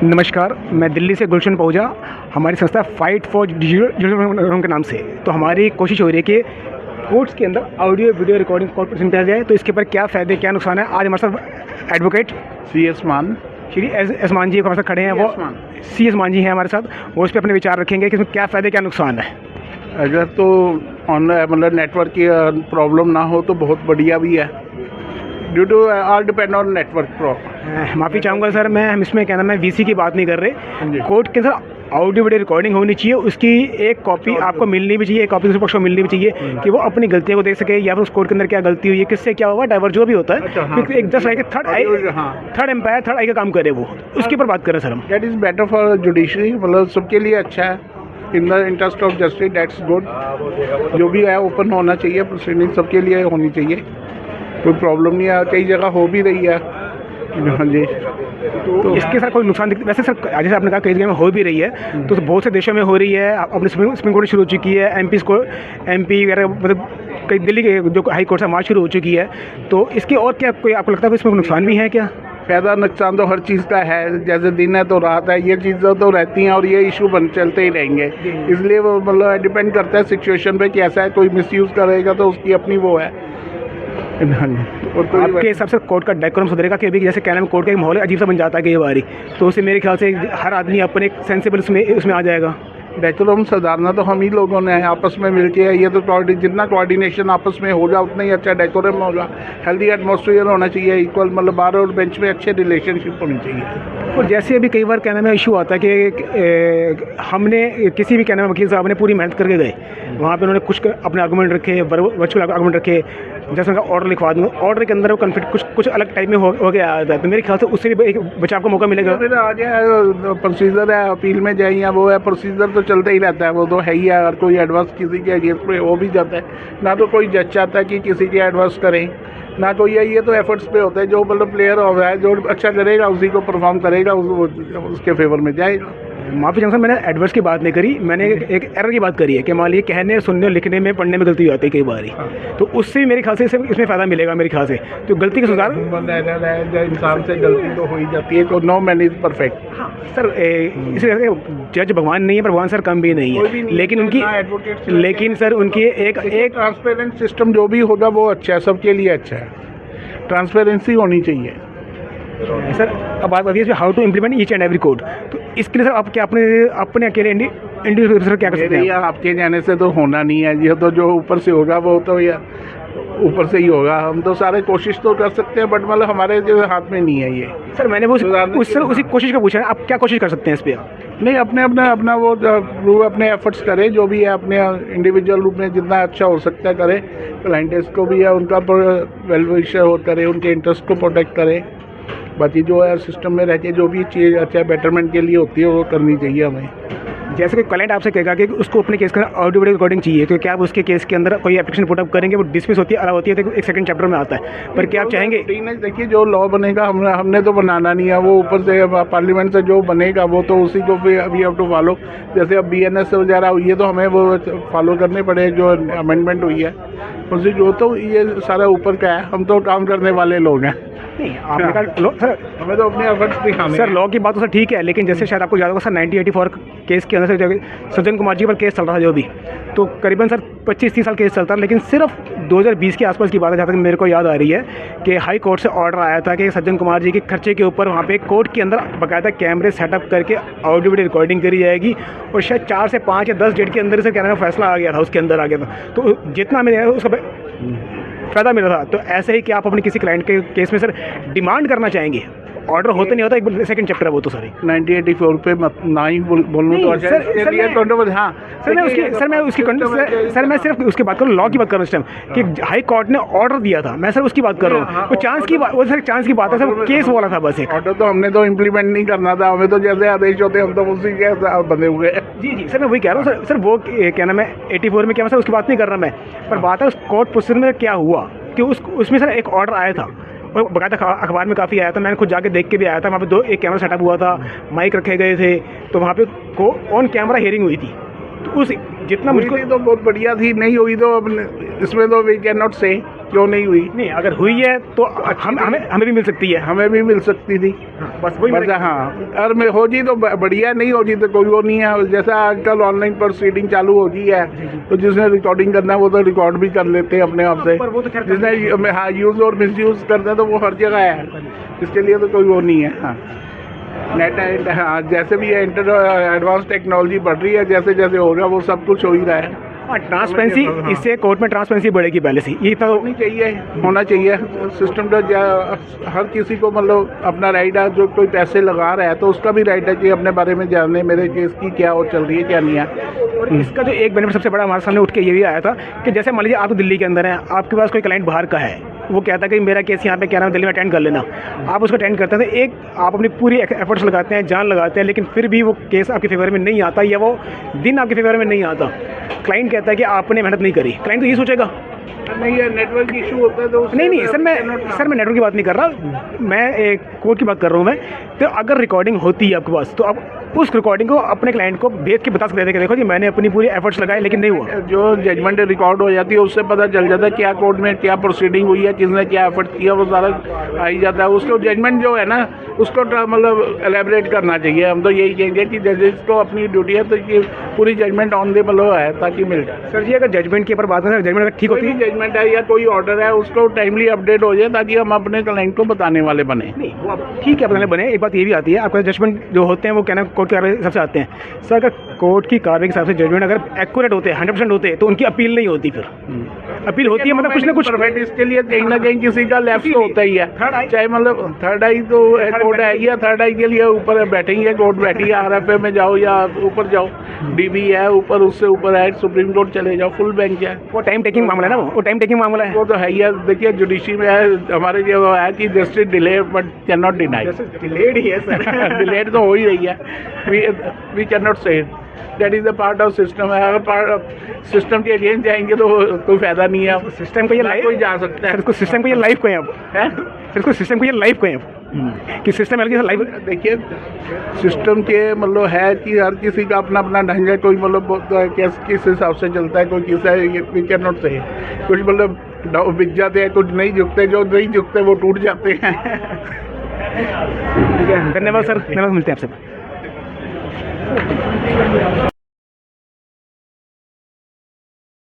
नमस्कार, मैं दिल्ली से गुलशन पहुँचा। हमारी संस्था फाइट फॉर डिजिटल के नाम से। तो हमारी कोशिश हो रही है कि कोर्ट्स के अंदर ऑडियो वीडियो रिकॉर्डिंग कॉर्पोरेशन किया जाए। तो इसके ऊपर क्या फ़ायदे क्या नुकसान है, आज हमारे साथ एडवोकेट CS मान श्री एस मान जी हमारे साथ खड़े हैं। वो CS मान जी हैं हमारे साथ, वो इस पर अपने विचार रखेंगे कि इसमें क्या फ़ायदे क्या नुकसान है। अगर तो ऑनलाइन मतलब नेटवर्क की प्रॉब्लम ना हो तो बहुत बढ़िया भी है। Due to all depend on network problem. माफ़ी चाहूँगा सर, हम इसमें कहना मैं VC की बात नहीं कर रहे। कोर्ट के अंदर ऑडियो वीडियो रिकॉर्डिंग होनी चाहिए, उसकी एक कॉपी आपको मिलनी भी चाहिए, एक कॉपी दूसरे पक्ष को मिलनी भी चाहिए कि वो अपनी गलतियों को देख सके, या फिर उस कोर्ट के अंदर क्या गलती हुई है, किससे क्या हुआ, डाइवर्ट जो भी होता है। क्योंकि एक just like third umpire third eye का काम करे वो, उसके ऊपर बात करें सर हम। That is better for judiciary, मतलब सबके लिए अच्छा है। In the interest of justice that's good. जो भी है ओपन होना चाहिए, प्रोसीडिंग सबके लिए होनी चाहिए, कोई प्रॉब्लम नहीं है। कई जगह हो भी रही है। हाँ जी। तो इसके साथ कोई नुकसान दिखते वैसे सर, जैसे आपने कहा कई जगह में हो भी रही है, तो बहुत से देशों में हो रही है। अपने सुप्रीम कोर्ट शुरू हो चुकी है, MP वगैरह, मतलब कई दिल्ली के जो हाई कोर्ट से वहाँ शुरू हो चुकी है। तो इसके और क्या कोई आपको लगता है इसमें नुकसान भी है क्या? फ़ायदा नुकसान तो हर चीज़ का है, जैसे दिन है तो रात है, ये चीज़ें तो रहती हैं और ये इशू चलते ही रहेंगे। इसलिए वो मतलब डिपेंड करता है सिचुएशन पे कि ऐसा है, कोई मिसयूज़ करेगा तो उसकी अपनी वो है। और आपके हिसाब से कोर्ट का डेकोरम सुधरेगा कि अभी जैसे कहना में कोर्ट का एक माहौल अजीब सा बन जाता है कई बारी, तो उससे मेरे ख्याल से हर आदमी अपने एक सेंसिबल उसमें आ जाएगा। डेकोरम सुधारना तो हम ही लोगों ने आपस में मिलके है। ये तो जितना कोऑर्डिनेशन आपस में होगा उतना ही अच्छा डेकोरम होगा। हेल्दी एटमॉस्फेयर होना चाहिए, इक्वल, मतलब बार और बेंच में अच्छे रिलेशनशिप होनी चाहिए। और जैसे अभी कई बार कहने में इशू आता है कि हमने किसी भी कहने में वकील साहब ने पूरी मेहनत करके गए, वहाँ पे उन्होंने कुछ अपने आर्गूमेंट रखे, वर्चुअल आर्गूमेंट रखे, जैसे उनका ऑर्डर लिखवा दूँ, ऑर्डर के अंदर वो कन्फ्लिक्ट कुछ अलग टाइप में हो गया आता है। तो मेरे ख्याल से उससे भी एक बचाव का मौका मिलेगा। फिर आ जाए प्रोसीजर है, अपील में जाए या वो है, प्रोसीजर तो चलता ही रहता है, वो तो है ही है। अगर कोई एडवांस किसी के अगेंस्ट में हो भी जाता है, ना तो कोई जज चाहता है कि किसी के एडवांस करें, ना कोई ये तो एफर्ट्स पे होता है। जो मतलब प्लेयर हो रहा है, जो अच्छा करेगा उसी को परफॉर्म करेगा, उसके फेवर में जाएगा। माफ़ी चाहूँगा, मैंने एडवर्स की बात नहीं करी, मैंने एक एरर की बात करी है कि मान लीजिए कहने, सुनने, लिखने में, पढ़ने में गलती हो जाती है कई बारी। तो उससे मेरे ख्याल से इसमें फ़ायदा मिलेगा मेरे ख्याल से। तो गलती का सुधार, इंसान से गलती तो हो ही जाती है, तो नो मैन इज़ परफेक्ट। हाँ सर, इसलिए जज भगवान नहीं है, पर भगवान सर कम भी नहीं है, लेकिन सर उनकी एक ट्रांसपेरेंट सिस्टम जो भी होगा वो अच्छा है, सबके लिए अच्छा है। ट्रांसपेरेंसी होनी चाहिए सर। अब बात आती है how to implement each and every code. तो इसके लिए सर आप क्या अपने अकेले इंडिविजुअल सर क्या कर सकते हैं? आपके जाने से तो होना नहीं है, ये तो जो ऊपर से होगा वो तो या ऊपर से ही होगा। हम तो सारे कोशिश तो कर सकते हैं, बट मतलब हमारे जो हाथ में नहीं है ये। सर मैंने वो उसी कोशिश का पूछा है, आप क्या कोशिश कर सकते हैं इस पर? नहीं, अपना वो अपने एफर्ट्स करें, जो भी है अपने इंडिविजुअल रूप में जितना अच्छा हो सकता है करें। क्लाइंट्स को भी है उनका वेलविशर हो करें, उनके इंटरेस्ट को प्रोटेक्ट करें। बाकी जो है सिस्टम में रह के जो भी चीज़ अच्छा बेटरमेंट के लिए होती है वो करनी चाहिए हमें। जैसे कि क्लाइंट आपसे कहेगा कि उसको अपने केस का ऑडियो वीडियो रिकॉर्डिंग चाहिए, तो क्या आप उसके केस के अंदर कोई एप्लीकेशन पुटअप करेंगे? वो डिस्मिस होती है, अलाउ होती है, तो एक सेकंड चैप्टर में आता है, पर क्या आप चाहेंगे? देखिए, जो लॉ बनेगा हमने तो बनाना नहीं है, वो ऊपर से पार्लियामेंट से जो बनेगा वो तो उसी को भी अभी हैव टू फॉलो। जैसे अब BNS वगैरह हुई है तो हमें वो फॉलो करने पड़े, जो अमेंडमेंट हुई है उसी जो, तो ये सारा ऊपर का है, हम तो काम करने वाले लोग हैं। नहीं, आपने कहा सर हमें तो अपने एफर्ट्स दिखाने। सर लॉ की बात तो सर ठीक है, लेकिन जैसे शायद आपको याद होगा सर 1984 केस के अंदर से सज्जन कुमार जी पर केस चल रहा था जो भी, तो करीबन सर 25-30 साल केस चलता है, लेकिन सिर्फ 2020 के आसपास की बात है जहाँ तक मेरे को याद आ रही है कि हाई कोर्ट से ऑर्डर आया था कि सज्जन कुमार जी के खर्चे के ऊपर वहाँ पे कोर्ट के अंदर बाकायदा कैमरे सेटअप करके ऑडियो वीडियो रिकॉर्डिंग करी जाएगी, और शायद 4 से 5 या 10 डेट के अंदर से कहने का फैसला आ गया था, उसके अंदर आ गया था। तो जितना मैंने उसका फ़ायदा मिला था। तो ऐसे ही कि आप अपने किसी क्लाइंट के केस में सर डिमांड करना चाहेंगे, ऑर्डर होता नहीं होता, एक सेकंड चैप्टर है वो तो सर 1984 पे मत ना ही बोलूँ तो अच्छा। हाँ सर, मैं सिर्फ उसकी बात करूँ, लॉ की बात कर रहा हूँ इस टाइम कि हाई कोर्ट ने ऑर्डर दिया था, मैं सर उसकी बात कर रहा हूँ। वो चांस की बात, वो सर चांस की बात है सर, केस वाला था बस एक ऑर्डर, तो हमने तो इम्प्लीमेंट नहीं करना था, हमें तो जैसे आदेश होते हम तो उसी के बंधे हुए। जी सर, मैं वही कह रहा हूँ सर वो क्या नाम है 84 में क्या सर उसकी बात नहीं कर रहा मैं, पर बात है उस कोर्ट प्रोसीजर में क्या हुआ कि उसमें सर एक ऑर्डर आया था, और बकायदा अखबार में काफ़ी आया था, मैंने खुद जाके देख के भी आया था। वहाँ पे एक कैमरा सेटअप हुआ था, माइक रखे गए थे, तो वहाँ पे ऑन कैमरा हियरिंग हुई थी। तो उस जितना मुझको तो बहुत बढ़िया थी, नहीं हुई तो इसमें तो वी कैन नॉट से क्यों नहीं हुई? नहीं, अगर हुई है तो हमें भी मिल सकती है। हमें भी मिल सकती थी। बस वही बस हाँ, और मैं हो जी तो बढ़िया, नहीं हो जी तो कोई वो नहीं है। जैसा आजकल ऑनलाइन प्रोसीडिंग चालू हो गई है, तो जिसने रिकॉर्डिंग करना है वो तो रिकॉर्ड भी कर लेते हैं अपने आप से। पर वो तो खैर जिसने हाँ यूज़ और मिस यूज़ करना है तो वो हर जगह है, इसके लिए तो कोई वो नहीं है। हाँ, नेट हाँ, जैसे भी एडवांस टेक्नोलॉजी बढ़ रही है, जैसे जैसे हो रहा है वो सब कुछ हो ही रहा है। हाँ, ट्रांसपेरेंसी, इससे कोर्ट में ट्रांसपेरेंसी बढ़ेगी पहले से, ये तो होनी चाहिए, होना चाहिए सिस्टम तो। हर किसी को मतलब अपना राइट है, जो कोई पैसे लगा रहा है तो उसका भी राइट है कि अपने बारे में जानने, मेरे केस की क्या और चल रही है क्या नहीं है। और इसका जो एक बेनिफिट सबसे बड़ा हमारे सामने उठ के ये भी आया था कि जैसे मान लीजिए आप तो दिल्ली के अंदर हैं, आपके पास कोई क्लाइंट बाहर का है, वो कहता है कि मेरा केस यहाँ पे क्या नाम दिल्ली में अटेंड कर लेना, आप उसको अटेंड करते हैं, तो एक आप अपनी पूरी एफर्ट्स लगाते हैं, जान लगाते हैं, लेकिन फिर भी वो केस आपके फेवर में नहीं आता या वो दिन आपके फेवर में नहीं आता। क्लाइंट कहता है कि आपने मेहनत नहीं करी, क्लाइंट तो ये सोचेगा। नहीं, ये नेटवर्क इशू होता है तो नहीं सर, मैं नेटवर्क की बात नहीं कर रहा, मैं एक कोर्ट की बात कर रहा हूँ मैं। तो अगर रिकॉर्डिंग होती है आपके पास, तो आप उस रिकॉर्डिंग को अपने क्लाइंट को भेज के बता सकते थे कि देखो जी मैंने अपनी पूरी एफर्ट्स लगाए लेकिन नहीं हुआ। जो जजमेंट रिकॉर्ड हो जाती है उससे पता चल जाता है क्या कोर्ट में क्या प्रोसीडिंग हुई है, किसने क्या एफर्ट किया, वो सारा आ ही जाता है। उसको जजमेंट जो है ना, उसको मतलब एलेबरेट करना चाहिए। हम तो यही कहेंगे कि जजेस को अपनी ड्यूटी है तो ये पूरी जजमेंट ऑन द मतलब है ताकि मिल जाए। सर जी, अगर जजमेंट के ऊपर बात करें, जजमेंट अगर ठीक होती है, जजमेंट है या कोई ऑर्डर है, उसको टाइमली अपडेट हो जाए ताकि हम अपने क्लाइंट को बताने वाले बने। नहीं वो आप ठीक है बताने बने। एक बात ये भी आती है, आपका जजमेंट जो होते हैं वो कहना कोर्ट की कार्रवाई के हिसाब से आते हैं। सर अगर कोर्ट की कार्रवाई के हिसाब से जजमेंट अगर एक्यूरेट होते हैं, 100% होते हैं, तो उनकी अपील नहीं होती। फिर अपील होती है मतलब कुछ ना कुछ परफेक्ट, इसके लिए कहीं ना कहीं किसी का लेफ्ट तो होता ही है। चाहे मतलब थर्ड आई तो कोर्ट है या थर्ड आई के लिए ऊपर बैठेंगे, कोर्ट बैठी है, RFA में जाओ या ऊपर जाओ, DB है ऊपर, उससे ऊपर है सुप्रीम कोर्ट चले जाओ, फुल बेंच है। वो टाइम टेकिंग मामला है ना, वो टाइम टेकिंग मामला है। वो तो है ही है। देखिए जुडिशरी में है हमारे जो है कि justice delay but can not deny. Delayed ही है सर। डिलेड तो हो ही रही है, we can not say that is the part of system है। अगर पार्ट सिस्टम के अगेंस्ट जाएंगे तो कोई फायदा नहीं है। सिस्टम को ये लाइफ कोई जा सकता है, इसको सिस्टम को ये लाइफ को है अब है, इसको सिस्टम को ये लाइफ को है कि सिस्टम है लाइफ। देखिए सिस्टम के मतलब है कि हर किसी का अपना अपना ढंग है। कोई मतलब किस हिसाब से चलता है, कोई किस वी कैन नॉट से। कुछ मतलब बिक जाते हैं, कुछ नहीं झुकते, जो नहीं झुकते वो टूट जाते हैं। ठीक है, धन्यवाद सर, धन्यवाद, मिलते हैं आपसे।